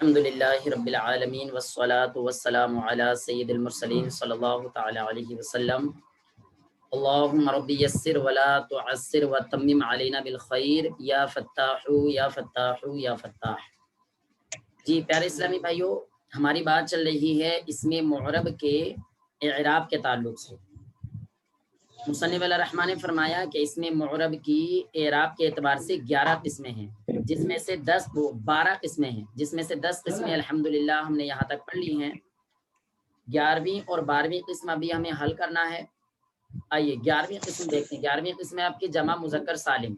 الحمد للہ رب العالمین والصلاة والسلام علی سید المرسلین صلی اللہ تعالی علیہ وسلم۔ اللہم رب یسر ولا تعسر وتمم علینا بالخیر یا فتاح یا فتاح یا فتاح۔ جی پیارے اسلامی بھائیو، ہماری بات چل رہی ہے اسم معرب کے اعراب کے تعلق سے۔ مصنف علیہ الرحمٰن نے فرمایا کہ اسم معرب کی اعراب کے اعتبار سے 11 قسمیں ہیں، جس میں سے 12 قسمیں ہیں، جس میں سے 10 قسمیں الحمدللہ ہم نے یہاں تک پڑھ لی ہیں۔ 11ویں اور 12ویں قسم ابھی ہمیں حل کرنا ہے۔ آئیے 11ویں قسم دیکھتے ہیں۔ 11ویں قسم ہے آپ کی جمع مذکر سالم۔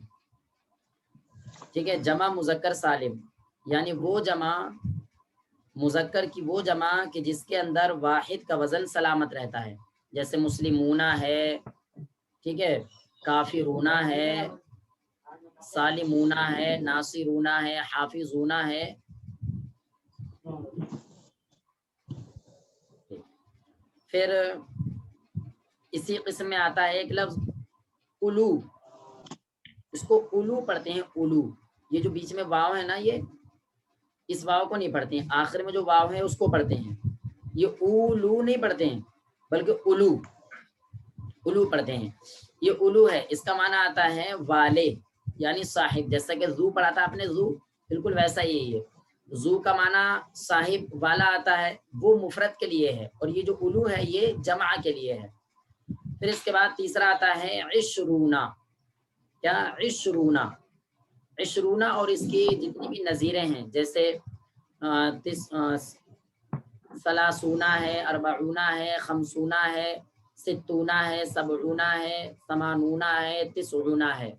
ٹھیک ہے، جمع مذکر سالم یعنی وہ جمع مذکر کی وہ جمع کہ جس کے اندر واحد کا وزن سلامت رہتا ہے، جیسے مسلمون ہے، ٹھیک ہے، کافرون ہے، سالمون ہے، ناصرون ہے، حافظون ہے۔ پھر اسی قسم میں آتا ہے ایک لفظ الو، اس کو الو پڑھتے ہیں، الو۔ یہ جو بیچ میں واو ہے نا، یہ اس واو کو نہیں پڑھتے ہیں، آخر میں جو واو ہے اس کو پڑھتے ہیں۔ یہ اولو نہیں پڑھتے ہیں بلکہ الو، الو پڑھتے ہیں۔ یہ الو ہے، اس کا معنی آتا ہے والے یعنی صاحب، جیسا کہ زو پڑھا تھا آپ نے، زو بالکل ویسا ہی ہے۔ زو کا معنی صاحب والا آتا ہے، وہ مفرد کے لیے ہے، اور یہ جو الو ہے یہ جمع کے لیے ہے۔ پھر اس کے بعد تیسرا آتا ہے عشرونا۔ کیا؟ عشرونا۔ عشرونا اور اس کی جتنی بھی نظیریں ہیں، جیسے سلاسونا ہے، اربعونا ہے، خمسونا ہے، ستونا ہے، سبعونا ہے، ثمانونا ہے، تسعونا ہے۔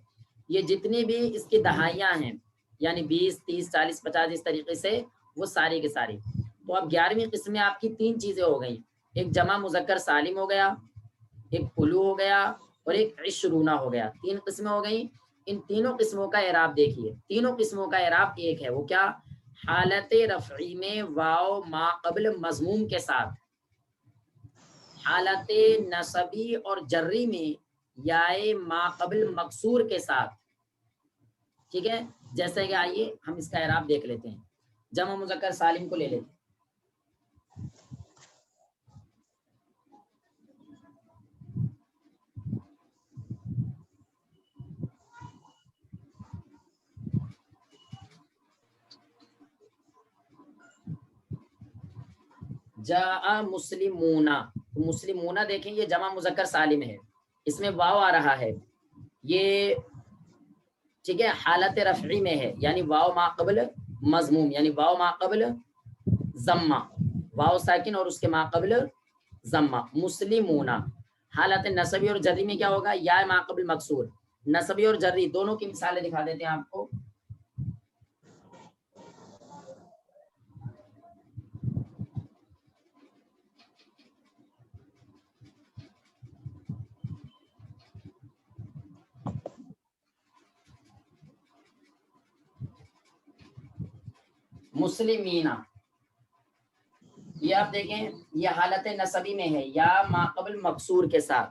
یہ جتنی بھی اس کی دہائیاں ہیں، یعنی 20، 30، 40، 50، اس طریقے سے وہ ساری کے ساری۔ تو اب 11ویں قسم میں آپ کی 3 چیزیں ہو گئیں، ایک جمع مذکر سالم ہو گیا، ایک الو ہو گیا، اور ایک عشرونا ہو گیا۔ 3 قسمیں ہو گئیں۔ ان تینوں قسموں کا اعراب دیکھیے۔ تینوں قسموں کا اعراب ایک ہے، وہ کیا؟ حالت رفعی میں واو ما قبل مضموم کے ساتھ، حالت نصبی اور جری میں یائے ما قبل مکسور کے ساتھ۔ ٹھیک ہے، جیسے کہ آئیے ہم اس کا اعراب دیکھ لیتے ہیں۔ جمع مذکر سالم کو لے لیتے ہیں۔ جاء مسلمون، مسلمون دیکھیں یہ جمع مذکر سالم ہے، اس میں واو آ رہا ہے، یہ ٹھیک ہے حالت رفعی میں ہے، یعنی واو ما قبل مضموم، یعنی واو ما قبل ضمہ، واو ساکن اور اس کے ما قبل ضمہ۔ مسلمون حالت نصبی اور جری میں کیا ہوگا؟ یا ما قبل مکسور۔ نصبی اور جری دونوں کی مثالیں دکھا دیتے ہیں آپ کو۔ مسلمین، یہ آپ دیکھیں یہ حالت نصبی میں ہے، یا ما قبل مکسور کے ساتھ۔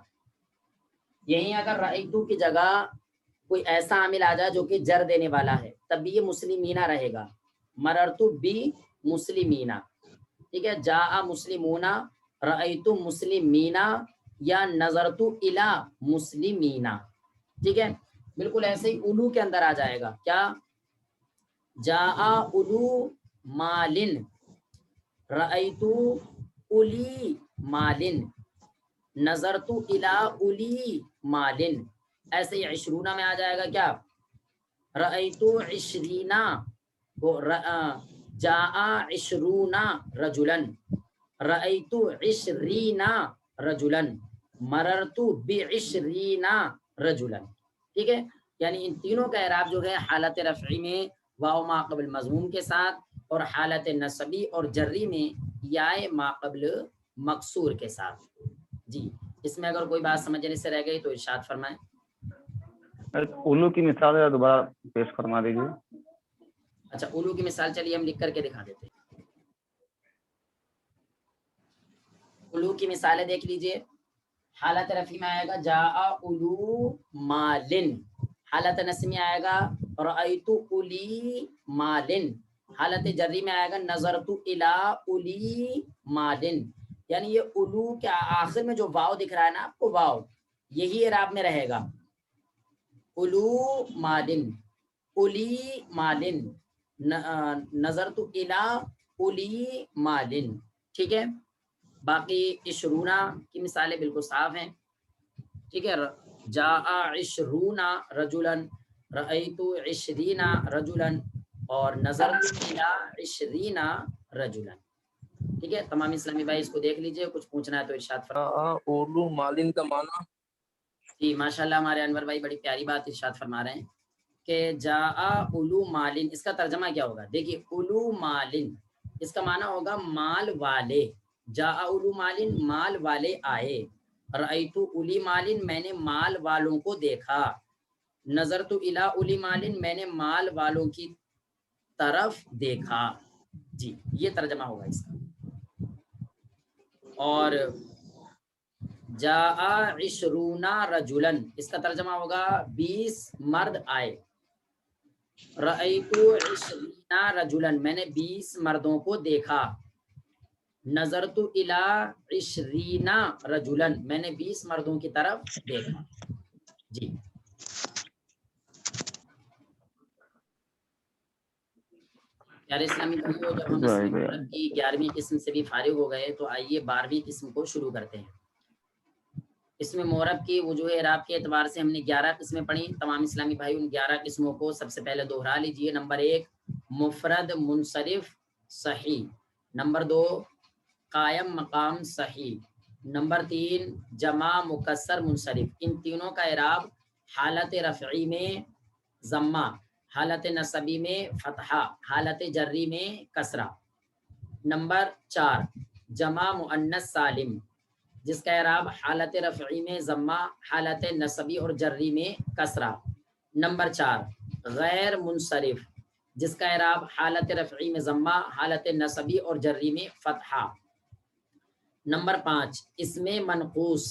یہیں اگر رأیتو کی جگہ کوئی ایسا عامل آ جائے جو کہ جر دینے والا ہے، تب بھی یہ مسلمینہ رہے گا۔ مررتو بی مسلمینہ، ٹھیک ہے، جاء مسلمون، رأیتو مسلمینہ، یا نظرتو الی مسلمینہ، ٹھیک ہے۔ بالکل ایسے ہی الو کے اندر آ جائے گا، کیا؟ جاء الو مالن، رأیتو الی مالن، نظرتو الی الی مالن۔ ایسے ہی عشرونہ میں آ جائے گا، کیا؟ رأیتو عشرینہ، جاء عشرون رجلا، رأیتو عشرینہ رجلا، مررتو بعشرین رجلا، ٹھیک ہے۔ یعنی ان تینوں کا اعراب جو ہے حالت رفعی میں واو ما قبل مضموم کے ساتھ، اور حالت نصبی اور جری میں یائے ما قبل مکسور کے ساتھ۔ جی اس میں اگر کوئی بات سمجھنے سے رہ گئی تو ارشاد فرمائیں۔ الو کی مثال دوبارہ پیش فرما دیجیے۔ اچھا الو کی مثال چلیے ہم لکھ کر کے دکھا دیتے ہیں۔ الو کی مثالیں دیکھ لیجئے۔ حالت رفعی میں آئے گا جاء الو مالن، حالت نصبی میں آئے گا رأیت الی مالن، حالت جری میں آئے گا نظرت الی الی مالن، یعنی یہ الو کے آخر میں جو واو دکھ رہا ہے نا آپ کو، واو یہی اعراب میں رہے گا، الو مالن، الی مالن، نظرت الی الی مالن، ٹھیک ہے۔ باقی عشرونہ کی مثالیں بالکل صاف ہیں، ٹھیک ہے، جاء عشرون رجلا، رأیت عشرین رجلا، اور نظرت الی عشرین رجلا، ٹھیک ہے۔ تمام اسلامی بھائی اس کو دیکھ لیجئے، کچھ پوچھنا ہے تو ارشاد فرمائیں۔ اولو مالن کا معنی؟ جی ماشاءاللہ ہمارے انور بھائی بڑی پیاری بات ارشاد فرما رہے ہیں کہ جاء اولو مالن، اس کا ترجمہ کیا ہوگا؟ دیکھیے اولو مالن اس کا معنی ہوگا مال والے، جاء اولو مالن مال والے آئے، رأیت اولی مالن میں نے مال والوں کو دیکھا، نظرت الی اولی مالن میں نے مال والوں کی طرف دیکھا، جی یہ ترجمہ ہوگا اس کا۔ اور جاء عشرون رجلا اس کا ترجمہ ہوگا 20 مرد آئے، رأیت عشرین رجلا میں نے 20 مردوں کو دیکھا، نظرت الی عشرین رجلا میں نے 20 مردوں کی طرف دیکھا، جی۔ پیارے اسلامی بھائیو، جب ہم اس مورب کی 11ویں قسم سے بھی فارغ ہو گئے تو آئیے 12ویں قسم کو شروع کرتے ہیں۔ اس میں مورب کی وجوہ اعراب کے اعتبار سے ہم نے 11 قسمیں پڑھی، تمام اسلامی بھائی ان 11 قسموں کو سب سے پہلے دوہرا لیجئے۔ نمبر 1 مفرد منصرف صحیح، نمبر 2 قائم مقام صحیح، نمبر 3 جمع مکسر منصرف، ان تینوں کا اعراب حالت رفعی میں ضمہ، حالت نصبی میں فتحہ، حالت جری میں کسرہ۔ نمبر 4 جمع مؤنث سالم جس کا اعراب حالت رفعی میں ضمہ، حالت نصبی اور جری میں کسرہ۔ نمبر 4 غیر منصرف جس کا اعراب حالت رفعی میں ضمہ، حالت نصبی اور جری میں فتحہ۔ نمبر 5 اسم منقوص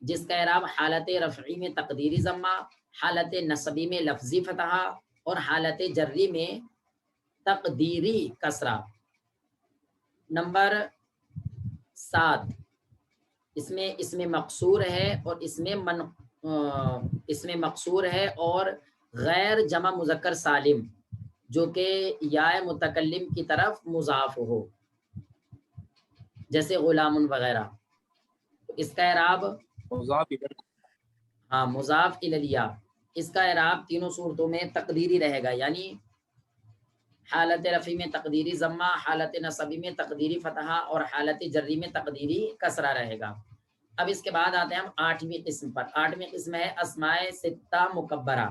جس کا اعراب حالت رفعی میں تقدیری ضمہ، حالت نصبی میں لفظی فتحہ اور حالت جری میں تقدیری کسرہ۔ نمبر 7 اس میں مقصور ہے اور اس میں مقصور ہے اور غیر جمع مذکر سالم جو کہ یا متکلم کی طرف مضاف ہو، جیسے غلام وغیرہ، اس کا اعراب مضاف الیہ، اس کا اعراب تینوں صورتوں میں تقدیری رہے گا، یعنی حالت رفعی میں تقدیری ضمہ، حالت نصبی میں تقدیری فتحہ اور حالت جری میں تقدیری کسرہ رہے گا۔ اب اس کے بعد آتے ہیں ہم 8ویں قسم پر۔ 8ویں قسم ہے اسماء ستہ مکبرہ،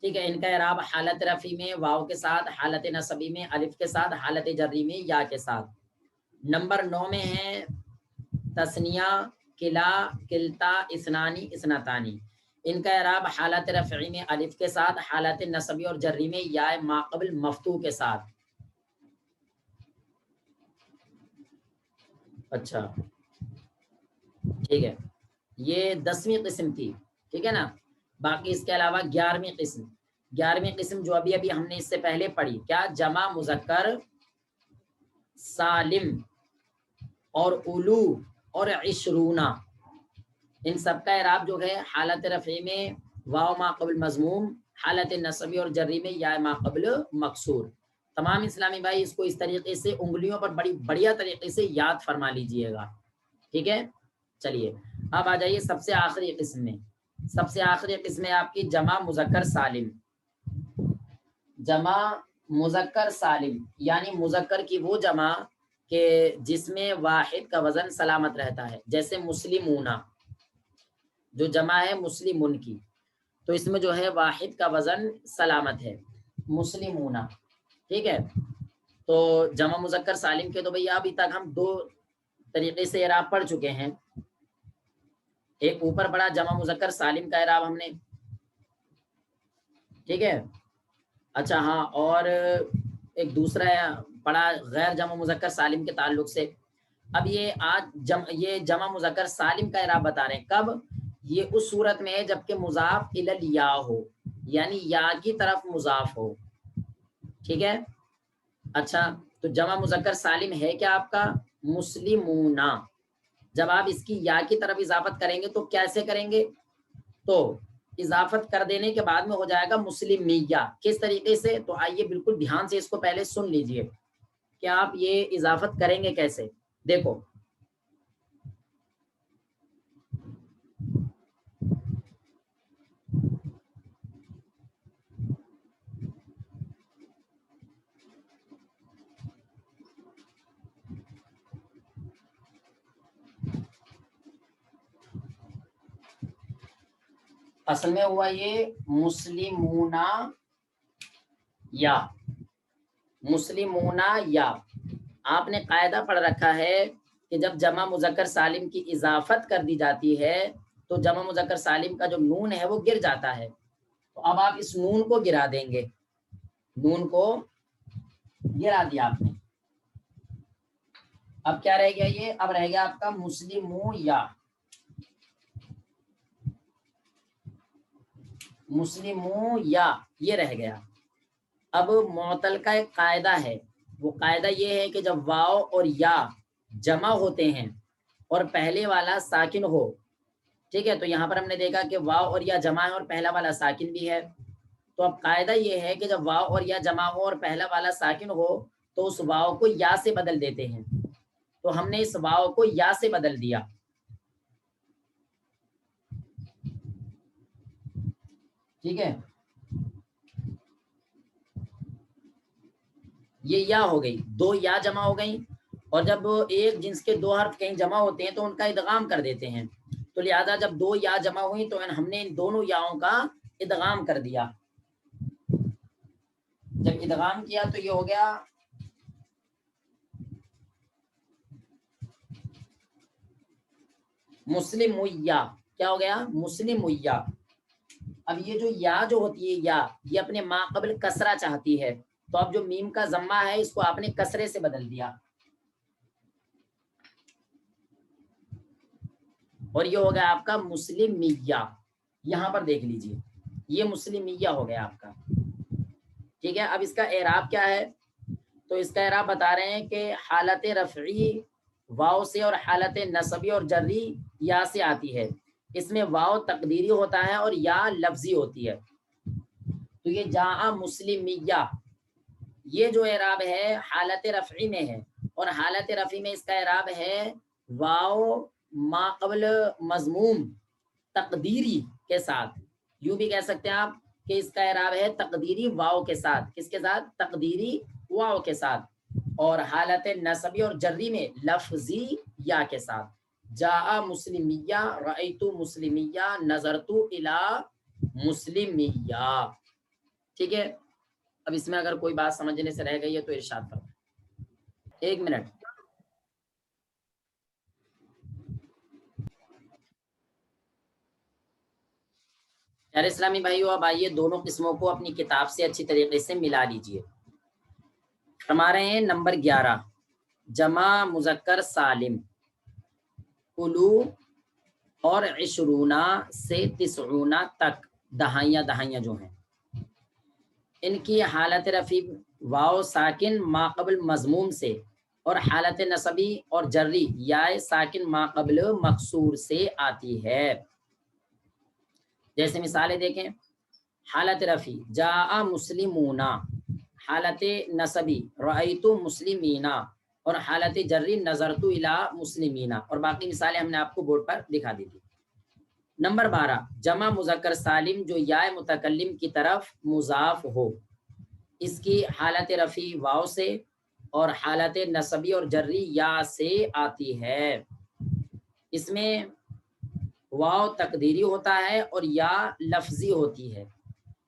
ٹھیک ہے، ان کا اعراب حالت رفعی میں واو کے ساتھ، حالت نصبی میں الف کے ساتھ، حالت جری میں یا کے ساتھ۔ نمبر 9 میں ہے تثنیہ، کلا، کلتا، اثنانی، اثنتانی، ان کا اعراب حالت رفعی میں الف کے ساتھ، حالت نصبی اور جری میں یا ما قبل مفتوح کے ساتھ۔ اچھا ٹھیک ہے، یہ 10ویں قسم تھی، ٹھیک ہے نا۔ باقی اس کے علاوہ 11ویں قسم، 11ویں قسم جو ابھی ہم نے اس سے پہلے پڑھی، کیا؟ جمع مذکر سالم اور اولو اور عشرونہ، ان سب کا اعراب جو ہے حالت رفعی میں واو ما قبل مضموم، حالت نصبی اور جری میں یا ما قبل مکسور۔ تمام اسلامی بھائی اس کو اس طریقے سے انگلیوں پر بڑی بڑھیا طریقے سے یاد فرما لیجئے گا، ٹھیک ہے۔ چلیے اب آ جائیے سب سے آخری قسم میں۔ سب سے آخری قسم ہے آپ کی جمع مذکر سالم۔ جمع مذکر سالم یعنی مذکر کی وہ جمع کہ جس میں واحد کا وزن سلامت رہتا ہے، جیسے مسلمون جو جمع ہے مسلمون کی، تو اس میں جو ہے واحد کا وزن سلامت ہے، مسلمون، ٹھیک ہے۔ تو جمع مذکر سالم کے تو بھئی ابھی تک ہم 2 طریقے سے اعراب پڑھ چکے ہیں، ایک اوپر پڑھا جمع مذکر سالم کا اعراب ہم نے، ٹھیک ہے۔ اچھا ہاں، اور ایک دوسرا پڑھا غیر جمع مذکر سالم کے تعلق سے۔ اب یہ یہ جمع مذکر سالم کا اعراب بتا رہے ہیں، کب؟ یہ اس صورت میں ہے جبکہ مضاف الی الیا ہو، یعنی یا کی طرف مضاف ہو، ٹھیک ہے۔ اچھا تو جمع مذکر سالم ہے کیا آپ کا؟ مسلمونا. جب آپ اس کی یا کی طرف اضافت کریں گے تو کیسے کریں گے؟ تو اضافت کر دینے کے بعد میں ہو جائے گا مسلمیہ. کس طریقے سے؟ تو آئیے بالکل دھیان سے اس کو پہلے سن لیجئے کہ آپ یہ اضافت کریں گے کیسے. دیکھو اصل میں ہوا یہ مسلمونا یا مسلمونا یا. آپ نے قاعدہ پڑھ رکھا ہے کہ جب جمع مذکر سالم کی اضافت کر دی جاتی ہے تو جمع مذکر سالم کا جو نون ہے وہ گر جاتا ہے. تو اب آپ اس نون کو گرا دیں گے. نون کو گرا دیا آپ نے. اب کیا رہ گیا؟ یہ اب رہ گیا آپ کا مسلمو یا. مسلمو یا یہ رہ گیا. اب معطل کا ایک قاعدہ ہے. وہ قاعدہ یہ ہے کہ جب واو اور یا جمع ہوتے ہیں اور پہلے والا ساکن ہو، ٹھیک ہے، تو یہاں پر ہم نے دیکھا کہ واو اور یا جمع ہے اور پہلا والا ساکن بھی ہے. تو اب قاعدہ یہ ہے کہ جب واو اور یا جمع ہو اور پہلا والا ساکن ہو تو اس واو کو یا سے بدل دیتے ہیں. تو ہم نے اس واو کو یا سے بدل دیا. ٹھیک ہے، یہ یا ہو گئی. دو یا جمع ہو گئی اور جب ایک جنس کے دو حرف کہیں جمع ہوتے ہیں تو ان کا ادغام کر دیتے ہیں. تو لہذا جب دو یا جمع ہوئی تو ہم نے ان دونوں یاؤں کا ادغام کر دیا. جب ادغام کیا تو یہ ہو گیا مسلمیہ. کیا ہو گیا؟ مسلمیہ. اب یہ جو یا جو ہوتی ہے یا یہ اپنے ما قبل کسرہ چاہتی ہے، تو اب جو میم کا ضمہ ہے اس کو آپ نے کسرے سے بدل دیا اور یہ ہو گیا آپ کا مسلمیہ. یہاں پر دیکھ لیجئے یہ مسلمیہ ہو گیا آپ کا. ٹھیک ہے، اب اس کا اعراب کیا ہے؟ تو اس کا اعراب بتا رہے ہیں کہ حالت رفعی واو سے اور حالت نصبی اور جری یا سے آتی ہے. اس میں واو تقدیری ہوتا ہے اور یا لفظی ہوتی ہے. تو یہ جاء مسلمیہ یہ جو اعراب ہے حالت رفعی میں ہے اور حالت رفعی میں اس کا اعراب ہے واو ما قبل مضموم تقدیری کے ساتھ. یوں بھی کہہ سکتے ہیں آپ کہ اس کا اعراب ہے تقدیری واو کے ساتھ. کس کے ساتھ؟ تقدیری واو کے ساتھ. اور حالت نصبی اور جری میں لفظی یا کے ساتھ. جاء مسلمیہ، رأیت مسلمیہ، نظرت الی مسلمیہ. ٹھیک ہے، اب اس میں اگر کوئی بات سمجھنے سے رہ گئی ہے تو ارشاد فرمائیں. ایک منٹ. پیارے اسلامی بھائیو، اب آئیے دونوں قسموں کو اپنی کتاب سے اچھی طریقے سے ملا لیجئے. فرما رہے ہیں نمبر 11 جمع مذکر سالم الو اور عشرونہ سے تسعونہ تک دہائیاں جو ہیں ان کی حالت رفع واو ساکن ما قبل مضموم سے اور حالت نصبی اور جری یا ساکن ما قبل مکسور سے آتی ہے. جیسے مثالیں دیکھیں. حالت رفع جاء مسلمونا، حالت نصبی رأیت مسلمینا، اور حالت جری نظرت الی مسلمینا. اور باقی مثالیں ہم نے آپ کو بورڈ پر دکھا دی تھی. نمبر 12 جمع مذکر سالم جو یا متکلم کی طرف مضاف ہو. اس کی حالت رفع واو سے اور حالت نصبی اور جری یا سے آتی ہے. اس میں واو تقدیری ہوتا ہے اور یا لفظی ہوتی ہے.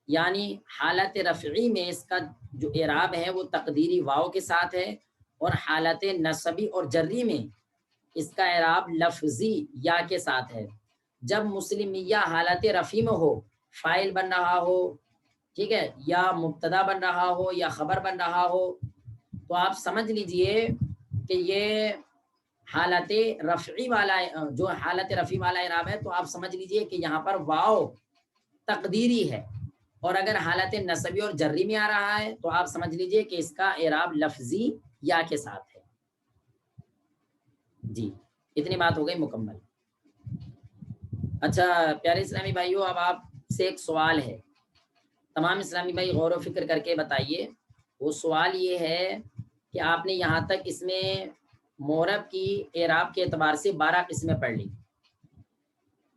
یعنی حالت رفعی میں اس کا جو اعراب ہے وہ تقدیری واو کے ساتھ ہے اور حالت نصبی اور جری میں اس کا اعراب لفظی یا کے ساتھ ہے. جب مسلمیہ حالت رفعی میں ہو، فاعل بن رہا ہو، ٹھیک ہے، یا مبتدا بن رہا ہو یا خبر بن رہا ہو، تو آپ سمجھ لیجئے کہ یہ حالت رفعی والا جو حالت رفعی والا اعراب ہے، تو آپ سمجھ لیجئے کہ یہاں پر واو تقدیری ہے اور اگر حالت نصبی اور جری میں آ رہا ہے تو آپ سمجھ لیجئے کہ اس کا اعراب لفظی یا کے ساتھ ہے. جی اتنی بات ہو گئی مکمل. اچھا پیارے اسلامی بھائیو، اب آپ سے ایک سوال ہے، تمام اسلامی بھائی غور و فکر کر کے بتائیے. وہ سوال یہ ہے کہ آپ نے یہاں تک اس میں معرب کی اعراب کے اعتبار سے 12 قسمیں پڑھ لی،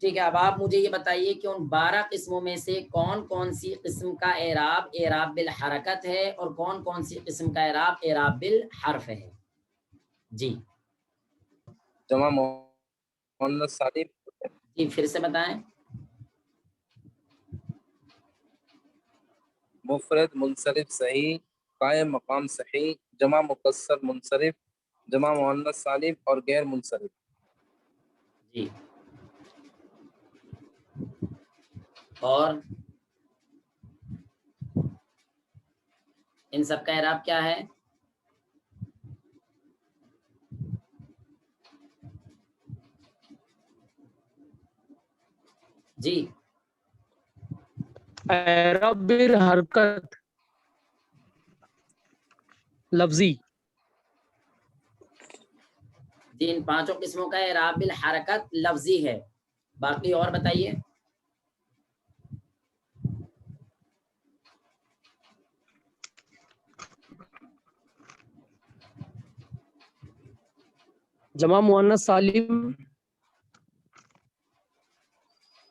ٹھیک ہے. اب آپ مجھے یہ بتائیے کہ ان 12 قسموں میں سے کون کون سی قسم کا اعراب بالحرکت ہے اور کون کون سی قسم کا اعراب بالحرف ہے. جی جمع مؤنث سالم، جی پھر سے بتائیں. مفرد منصرف صحیح، قائم مقام صحیح، جمع مکسر منصرف، جمع مؤنث سالم اور غیر منصرف. جی اور ان سب کا اعراب کیا ہے؟ جی اعراب بالحرکت لفظی. جی ان 5 قسموں کا اعراب بالحرکت لفظی ہے. باقی اور بتائیے. جمع مؤنث سالم،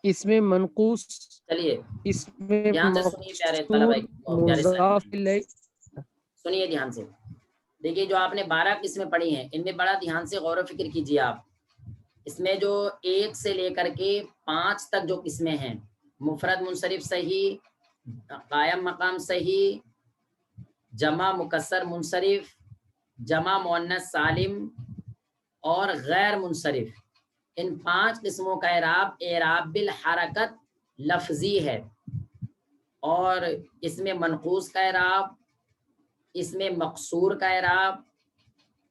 اس میں منقوص، چلیے اس میں دھیان سے سنیے پیارے طلبہ، مقصور، پیارے مضاف اسلامی، الیہ. سنیے دھیان سے. دیکھیے جو آپ نے 12 قسمیں پڑھی ہیں ان میں بڑا دھیان سے غور و فکر کیجیے آپ. اس میں جو 1 سے لے کر کے 5 تک جو قسمیں ہیں، مفرد منصرف صحیح، قائم مقام صحیح، جمع مکسر منصرف، جمع مؤنث سالم اور غیر منصرف، ان 5 قسموں کا اعراب بالحرکت لفظی ہے. اور اس میں منقوص کا اعراب، اس میں مقصور کا اعراب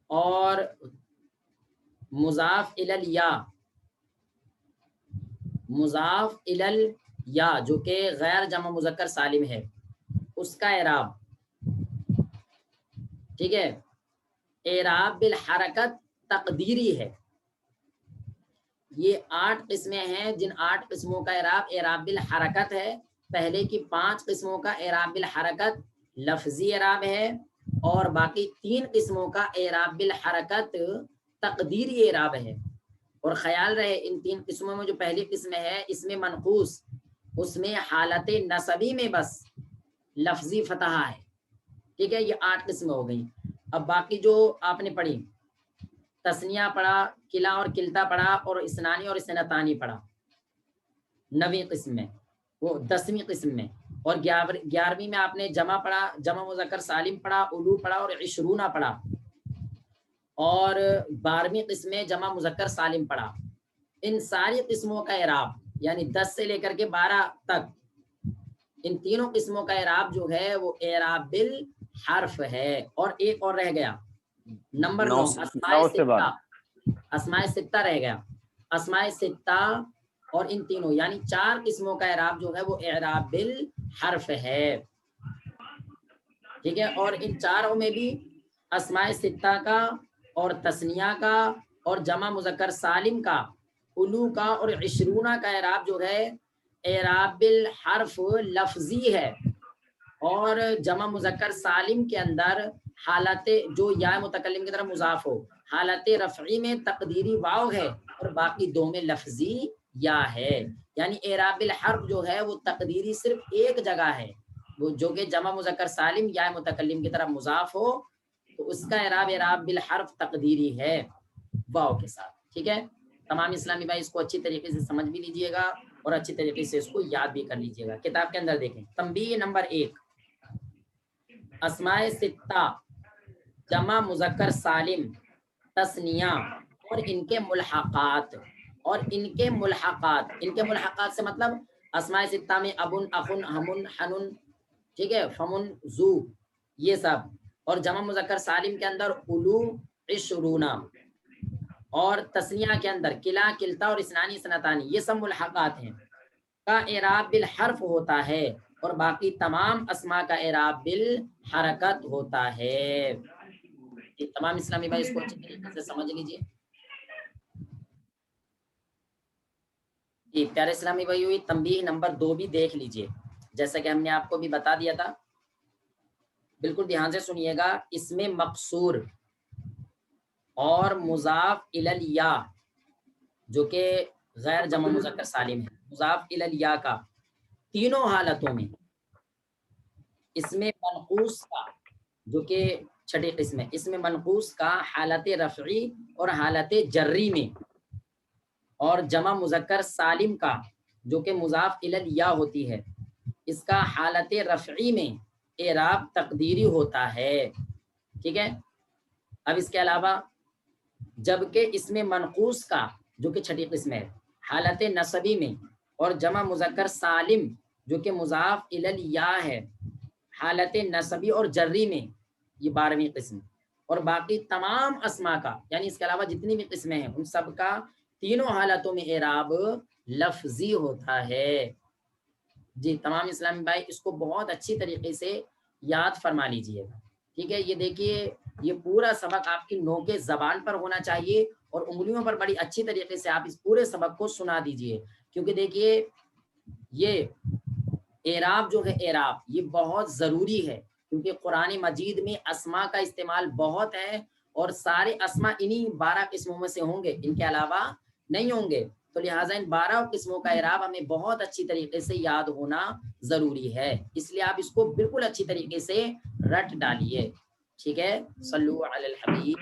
اور مضاف الیہ جو کہ غیر جمع مذکر سالم ہے اس کا اعراب. ٹھیک ہے. اعراب بالحرکت تقدیری ہے. یہ 8 قسمیں ہیں جن 8 قسموں کا اعراب بالحرکت ہے. پہلے کی 5 قسموں کا اعراب بالحرکت لفظی اعراب ہے اور باقی 3 قسموں کا اعراب بالحرکت تقدیری اعراب ہے. اور خیال رہے ان 3 قسموں میں جو پہلی قسم ہے اس میں منقوص، اس میں حالت نصبی میں بس لفظی فتحہ ہے. ٹھیک ہے، یہ 8 قسمیں ہو گئی. اب باقی جو آپ نے پڑھی، تسنیہ پڑھا، کلا اور کلتا پڑھا اور اسنانی اور اسنتانی پڑھا 9ویں قسم میں، وہ 10ویں قسم میں. اور 11ویں میں آپ نے جمع پڑھا، جمع مذکر سالم پڑھا، الو پڑھا اور عشرونہ پڑھا. اور 12ویں قسم میں جمع مذکر سالم پڑھا. ان ساری قسموں کا اعراب یعنی 10 سے لے کر کے 12 تک ان تینوں قسموں کا اعراب جو ہے وہ اعراب بالحرف ہے. اور ایک اور رہ گیا نمبر 9 اسماء ستہ رہ گیا. اسماء ستہ اور ان تینوں یعنی 4 قسموں کا اعراب جو ہے وہ اعراب بالحرف ہے. ٹھیک ہے. اور ان چاروں میں بھی اسماء ستہ کا اور تسنیہ کا اور جمع مذکر سالم کا، الو کا اور عشرونہ کا اعراب جو ہے اعراب بالحرف لفظی ہے. اور جمع مذکر سالم کے اندر حالت جو یا متکلم کی طرف مضاف ہو، حالت رفعی میں تقدیری واو ہے اور باقی 2 میں لفظی یا ہے. یعنی اعراب بالحرف جو ہے وہ تقدیری صرف ایک جگہ ہے، وہ جو کہ جمع مذکر سالم یا متکلم کی طرف مضاف ہو تو اس کا اعراب بالحرف تقدیری ہے واو کے ساتھ. ٹھیک ہے. تمام اسلامی بھائی اس کو اچھی طریقے سے سمجھ بھی لیجئے گا اور اچھی طریقے سے اس کو یاد بھی کر لیجئے گا. کتاب کے اندر دیکھیں تنبیہ نمبر 1، اسماء ستہ جمع مذکر سالم تثنیہ اور ان کے ملحقات. ان کے ملحقات سے مطلب اسماء ستہ میں ابن، اخن، ہمن، حنن، ٹھیک ہے، فمن، زو، یہ سب. اور جمع مذکر سالم کے اندر الو، عشرونہ. اور تسنیہ کے اندر کلا، کلتا اور اسنانی، اسنتانی، یہ سب ملحقات ہیں کا اعراب بالحرف ہوتا ہے. اور باقی تمام اسما کا اعراب بالحرکت ہوتا ہے۔ یہ تمام اسلامی بھائی اس کو اچھی طریقے سے سمجھ لیجئے۔ جی پیارے اسلامی بھائی ہوئی تنبیہ نمبر 2 بھی دیکھ لیجئے، جیسا کہ ہم نے آپ کو بھی بتا دیا تھا، بالکل دھیان سے سنیے گا۔ اسم مقصور اور مضاف الی الیا جو کہ غیر جمع مذکر سالم ہے، مضاف الی الیا کا تینوں حالتوں میں، اسم منقوص کا جو کہ چھٹی قسم ہے، اسم منقوص کا حالت رفعی اور حالت جری میں، اور جمع مذکر سالم کا جو کہ مضاف الی الیا ہوتی ہے، اس کا حالت رفعی میں اعراب تقدیری ہوتا ہے، ٹھیک ہے۔ اب اس کے علاوہ جبکہ اسم منقوص کا جو کہ چھٹی قسم ہے، حالت نصبی میں اور جمع مذکر سالم جو کہ مضاف الی الیا ہے، حالت نصبی اور جری میں، یہ 12ویں قسم، اور باقی تمام اسما کا یعنی اس کے علاوہ جتنی بھی قسمیں ہیں ان سب کا تینوں حالتوں میں اعراب لفظی ہوتا ہے۔ جی تمام اسلامی بھائی اس کو بہت اچھی طریقے سے یاد فرما لیجئے گا، ٹھیک ہے۔ یہ دیکھیے یہ پورا سبق آپ کی نوک زبان پر ہونا چاہیے اور انگلیوں پر بڑی اچھی طریقے سے آپ اس پورے سبق کو سنا دیجئے، کیونکہ دیکھیے یہ اعراب جو ہے اعراب یہ بہت ضروری ہے، کیونکہ قرآن مجید میں اسما کا استعمال بہت ہے اور سارے اسما انہی 12 قسموں میں سے ہوں گے، ان کے علاوہ نہیں ہوں گے، تو لہٰذا ان 12 قسموں کا اعراب ہمیں بہت اچھی طریقے سے یاد ہونا ضروری ہے، اس لیے آپ اس کو بالکل اچھی طریقے سے رٹ ڈالیے، ٹھیک ہے۔ صلو علی الحبیب